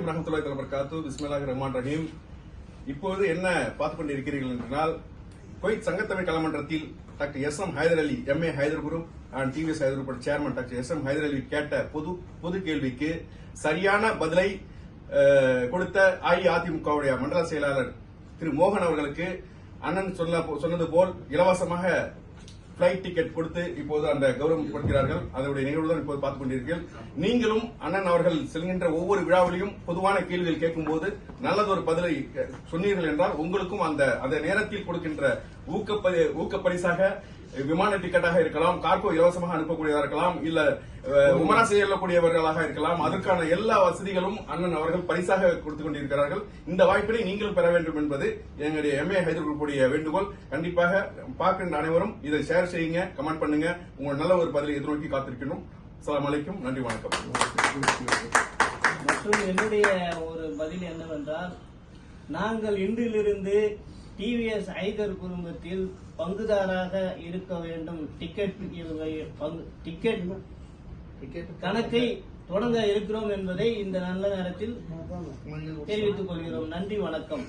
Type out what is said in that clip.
அலைக்கும் ரஹ்மத்துல்லாஹி வ பரகாத்துஹு. பிஸ்மில்லாஹிர் ரஹ்மானிர் ரஹீம். இப்போது என்ன பார்த்துக் கொண்டிருக்கிறீர்கள் என்றால், குவைத் சங்கத்தமிழ் கலமன்றத்தில் doctor S M. Haider Ali, M A Haider group and TVS Haider group chairman doctor S M. Haider Ali கேட்ட பொது கேள்விக்கு சரியான பதிலை கொடுத்த அஇஅதிமுகவுடைய மண்டல செயலாளர் திரு மோகன் அவர்களுக்கு அண்ணன் சொன்னது போல் இலவசமாக பிளைட் டிக்கெட் கொடுத்து இப்போது அந்த கௌரவம் கொடுக்கிறார்கள். அதனுடைய நிகழ்வுதான் இப்போது பார்த்துக் கொண்டிருக்கிறீர்கள். நீங்களும் அண்ணன் அவர்கள் செல்கின்ற ஒவ்வொரு விழாவிலையும் பொதுவான கேள்விகள் கேட்கும் போது நல்லதொரு பதிலை சொன்னீர்கள் என்றால் உங்களுக்கும் அந்த நேரத்தில் கொடுக்கின்ற ஊக்கப்பரிசாக விமான டிக்கெட்டாக இருக்கலாம், கார்கோ இலவசமாக அனுப்பக்கூடியதாக இருக்கலாம், இல்ல உமரா செல்லக்கூடியவர்களாக இருக்கலாம். அதற்கான எல்லா வசதிகளும் அண்ணன் அவர்கள் பரிசாக கொடுத்துக் கொண்டிருக்கிறார்கள். இந்த வாய்ப்பினை நீங்களும் பெற வேண்டும் என்பது எங்களுடைய எம்ஏ ஹைதர் குரூப்புடைய வேண்டுகோள். கண்டிப்பாக பார்க்கின்ற அனைவரும் இதை ஷேர் செய்யுங்க, கமெண்ட் பண்ணுங்க. உங்கள் நல்ல ஒரு பதிலை எதிர்நோக்கி காத்திருக்கணும். அஸ்ஸலாமு அலைக்கும், நன்றி, வணக்கம். மற்றும் என்னுடைய ஒரு பதில் என்னவென்றால், நாங்கள் இன்றிலிருந்து டிவிஎஸ் ஹைதர் குடும்பத்தில் பங்குதாராக இருக்க வேண்டும். டிக்கெட் கணக்கை தொடங்க இருக்கிறோம் என்பதை இந்த நல்ல நேரத்தில் தெரிவித்துக் கொள்கிறோம். நன்றி, வணக்கம்.